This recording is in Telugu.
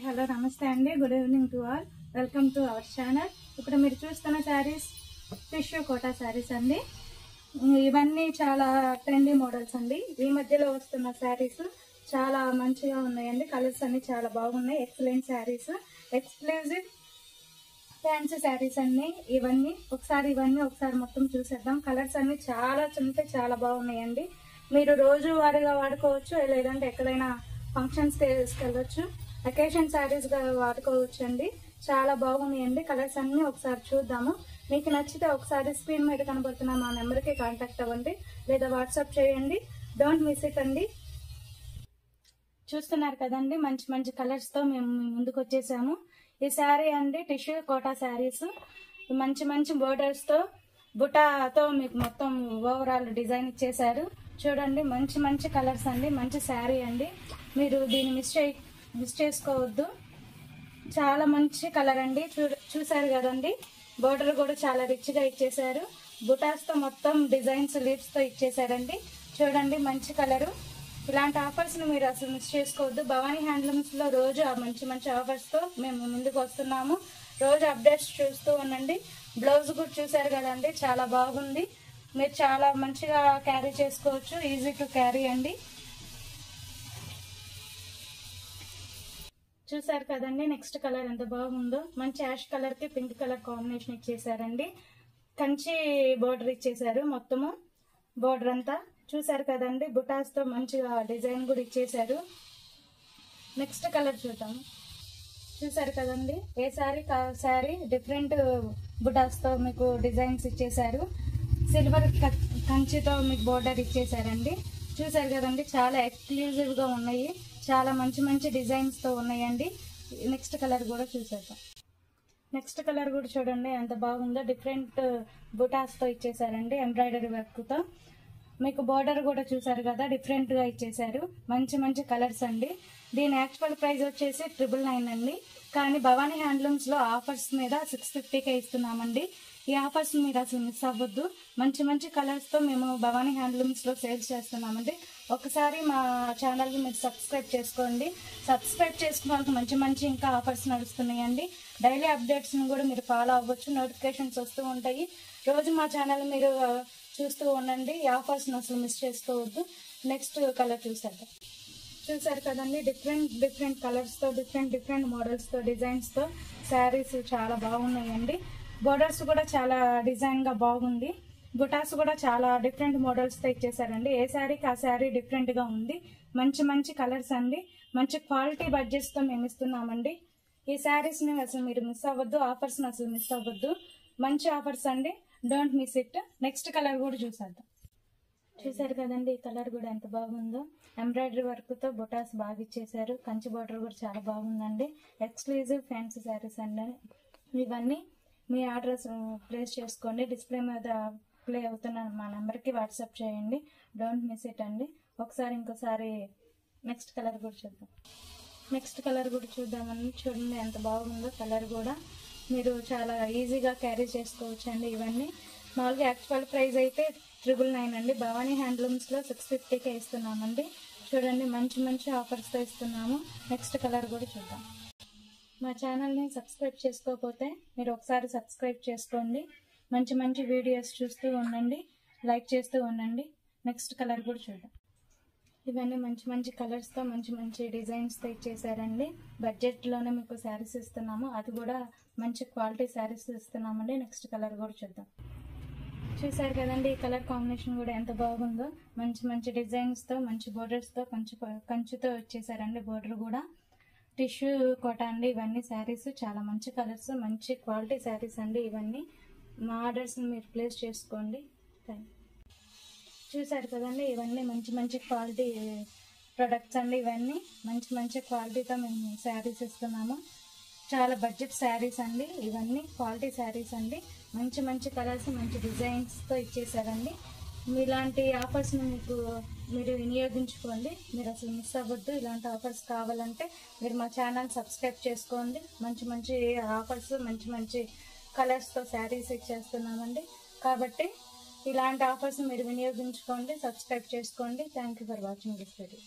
హలో నమస్తే అండి, good evening to all. Welcome to our channel. ఇప్పుడు మీరు చూస్తున్న శారీస్ టిష్యూ కోటా శారీస్ అండి. ఇవన్నీ చాలా ట్రెండీ మోడల్స్ అండి. ఈ మధ్యలో వస్తున్న శారీస్ చాలా మంచిగా ఉన్నాయండి. కలర్స్ అన్ని చాలా బాగున్నాయి. Excellent saris, exclusive fancy saris అన్ని. ఇవన్నీ ఒకసారి మొత్తం చూసేద్దాం. కలర్స్ అన్ని చాలా బాగున్నాయండి. మీరు రోజు వారీగా వాడుకోవచ్చు, లేదంటే ఎక్కడైనా ఫంక్షన్స్ తీసుకెళ్ళవచ్చు. అకేషన్ శారీస్ గా వాడుకోవచ్చు అండి. చాలా బాగున్నాయండి. కలర్స్ అన్ని ఒకసారి చూద్దాము. మీకు నచ్చితే ఒకసారి స్క్రీన్ మీద కనబడుతున్న మా నెంబర్కి కాంటాక్ట్ అవ్వండి, లేదా వాట్సాప్ చేయండి. డోంట్ మిస్ ఇట్ అండి. చూస్తున్నారు కదండి, మంచి మంచి కలర్స్ తో మేము ముందుకు వచ్చేసాము. ఈ శారీ అండి టిష్యూ కోటా శారీస్. మంచి మంచి బోర్డర్స్ తో బుటాతో మీకు మొత్తం ఓవరాల్ డిజైన్ ఇచ్చేసారు. చూడండి, మంచి మంచి కలర్స్ అండి. మంచి శారీ అండి. మీరు దీన్ని మిస్ చేసుకోవద్దు. చాలా మంచి కలర్ అండి. చూసారు కదండి, బోర్డర్ కూడా చాలా రిచ్ గా ఇచ్చేసారు. బుటాస్ తో మొత్తం డిజైన్స్ లీవ్స్ తో ఇచ్చేసారండి. చూడండి, మంచి కలరు. ఇలాంటి ఆఫర్స్ ని మీరు అసలు మిస్ చేసుకోవద్దు. భవానీ హ్యాండ్లూమ్స్ లో రోజు మంచి మంచి ఆఫర్స్ తో మేము ముందుకు వస్తున్నాము. రోజు అప్డేట్స్ చూస్తూ ఉండండి. బ్లౌజ్ కూడా చూసారు కదండి, చాలా బాగుంది. మీరు చాలా మంచిగా క్యారీ చేసుకోవచ్చు. ఈజీ టు క్యారీ అండి. చూసారు కదండి, నెక్స్ట్ కలర్ ఎంత బాగుందో. మంచి యాష్ కలర్ కి పింక్ కలర్ కాంబినేషన్ ఇచ్చేసారండి. కంచి బోర్డర్ ఇచ్చేసారు మొత్తము. బోర్డర్ అంతా చూసారు కదండి, బుటాస్ తో మంచిగా డిజైన్ కూడా ఇచ్చేసారు. నెక్స్ట్ కలర్ చూద్దాం. చూసారు కదండి, ఏ శారీ డిఫరెంట్ బుటాస్ తో మీకు డిజైన్స్ ఇచ్చేసారు. సిల్వర్ కంచితో మీకు బోర్డర్ ఇచ్చేసారండి. చూసారు కదండి, చాలా ఎక్స్క్లూజివ్ గా ఉన్నాయి. చాలా మంచి మంచి డిజైన్స్ తో ఉన్నాయండి. నెక్స్ట్ కలర్ కూడా చూసేద్దాం. నెక్స్ట్ కలర్ కూడా చూడండి ఎంత బాగుందో. డిఫరెంట్ బుటాస్ తో ఇచ్చేసారండి, ఎంబ్రాయిడరీ వర్క్ తో. మీకు బోర్డర్ కూడా చూసారు కదా, డిఫరెంట్ గా ఇచ్చేసారు. మంచి మంచి కలర్స్ అండి. దీని యాక్చువల్ ప్రైస్ వచ్చేసి 999 అండి. కానీ భవానీ హ్యాండ్లూమ్స్ లో ఆఫర్స్ మీద 650కే ఇస్తున్నామండి. ఈ ఆఫర్స్ మీరు అసలు మిస్ అవ్వద్దు. మంచి మంచి కలర్స్ తో మేము భవానీ హ్యాండ్లూమ్స్ లో సేల్స్ చేస్తున్నామండి. ఒకసారి మా ఛానల్ ని మీరు సబ్స్క్రైబ్ చేసుకోండి. సబ్స్క్రైబ్ చేసుకున్న వాళ్ళకి మంచి మంచి ఇంకా ఆఫర్స్ నడుస్తున్నాయండి. డైలీ అప్డేట్స్ ని కూడా మీరు ఫాలో అవ్వచ్చు. నోటిఫికేషన్స్ వస్తూ ఉంటాయి. రోజు మా ఛానల్ మీరు చూస్తూ ఉండండి. ఈ ఆఫర్స్ అసలు మిస్ చేసుకోవద్దు. నెక్స్ట్ కలర్ చూసేద్దాం. చూసారు కదండి, డిఫరెంట్ కలర్స్ తో డిఫరెంట్ మోడల్స్ తో డిజైన్స్ తో శారీస్ చాలా బాగున్నాయండి. బోర్డర్స్ కూడా చాలా డిజైన్ గా బాగుంది. బుటాస్ కూడా చాలా డిఫరెంట్ మోడల్స్ తో ఇచ్చేసారండి. ఏ శారీకి ఆ శారీ డిఫరెంట్ గా ఉంది. మంచి మంచి కలర్స్ అండి. మంచి క్వాలిటీ బడ్జెట్స్ తో మేము ఇస్తున్నామండి. ఈ శారీస్ ని అసలు మీరు మిస్ అవ్వద్దు. ఆఫర్స్ ని అసలు మిస్ అవ్వద్దు. మంచి ఆఫర్స్ అండి. Don't miss it. Next colour కూడా చూసేద్దాం. చూసారు కదండి, ఈ కలర్ కూడా ఎంత బాగుందో. ఎంబ్రాయిడరీ వర్క్ తో బుటాస్ బాగా ఇచ్చేసారు. కంచి బోర్డర్ కూడా చాలా బాగుందండి. ఎక్స్క్లూజివ్ ఫ్యాన్సీ శారీస్ అండి ఇవన్నీ. మీ ఆర్డర్స్ ప్లేస్ చేసుకోండి. డిస్ప్లే మీద ప్లే అవుతున్న మా నెంబర్కి వాట్సాప్ చేయండి. డోంట్ మిస్ ఇట్ అండి. ఇంకోసారి నెక్స్ట్ కలర్ కూడా చూద్దాం. నెక్స్ట్ కలర్ కూడా చూద్దామని. చూడండి ఎంత బాగుందో కలర్ కూడా. మీరు చాలా ఈజీగా క్యారీ చేసుకోవచ్చు అండి. ఇవన్నీ మామూలుగా యాక్చువల్ ప్రైస్ అయితే 999 అండి. భవానీ హ్యాండ్లూమ్స్ లో 650కే ఇస్తున్నామండి. చూడండి, మంచి మంచి ఆఫర్స్ తో ఇస్తున్నాము. నెక్స్ట్ కలర్ కూడా చూద్దాం. మా ఛానల్ని సబ్స్క్రైబ్ చేసుకోకపోతే మీరు ఒకసారి సబ్స్క్రైబ్ చేసుకోండి. మంచి మంచి వీడియోస్ చూస్తూ ఉండండి, లైక్ చేస్తూ ఉండండి. నెక్స్ట్ కలర్ కూడా చూద్దాం. ఇవన్నీ మంచి మంచి కలర్స్తో మంచి మంచి డిజైన్స్తో ఇచ్చేసారండి. బడ్జెట్లోనే మీకు శారీస్ ఇస్తున్నాము. అది కూడా మంచి క్వాలిటీ శారీస్ ఇస్తున్నామండి. నెక్స్ట్ కలర్ కూడా చూద్దాం. చూసారు కదండి, ఈ కలర్ కాంబినేషన్ కూడా ఎంత బాగుందో. మంచి మంచి డిజైన్స్తో మంచి బోర్డర్స్తో కంచుతో వచ్చేసారండి. బోర్డర్ కూడా టిష్యూ కోటా అండి. ఇవన్నీ శారీస్ చాలా మంచి కలర్స్, మంచి క్వాలిటీ శారీస్ అండి. ఇవన్నీ మా ఆర్డర్స్ని మీరు ప్లేస్ చేసుకోండి. చూసారు కదండి, ఇవన్నీ మంచి మంచి క్వాలిటీ ప్రొడక్ట్స్ అండి. ఇవన్నీ మంచి మంచి క్వాలిటీతో మేము శారీస్ ఇస్తున్నాము. చాలా బడ్జెట్ శారీస్ అండి. ఇవన్నీ క్వాలిటీ శారీస్ అండి. మంచి మంచి కలర్స్, మంచి డిజైన్స్తో ఇచ్చేసారండి. ఇలాంటి ఆఫర్స్ని మీరు వినియోగించుకోండి. మీరు అసలు మిస్ అవ్వద్దు. ఇలాంటి ఆఫర్స్ కావాలంటే మీరు మా ఛానల్ సబ్స్క్రైబ్ చేసుకోండి. మంచి మంచి ఆఫర్స్, మంచి మంచి కలర్స్తో శారీస్ ఇచ్చేస్తున్నామండి. కాబట్టి ఇలాంటి ఆఫర్స్ మీరు వినియోగించుకోండి, సబ్స్క్రైబ్ చేసుకోండి. Thank you for watching this video.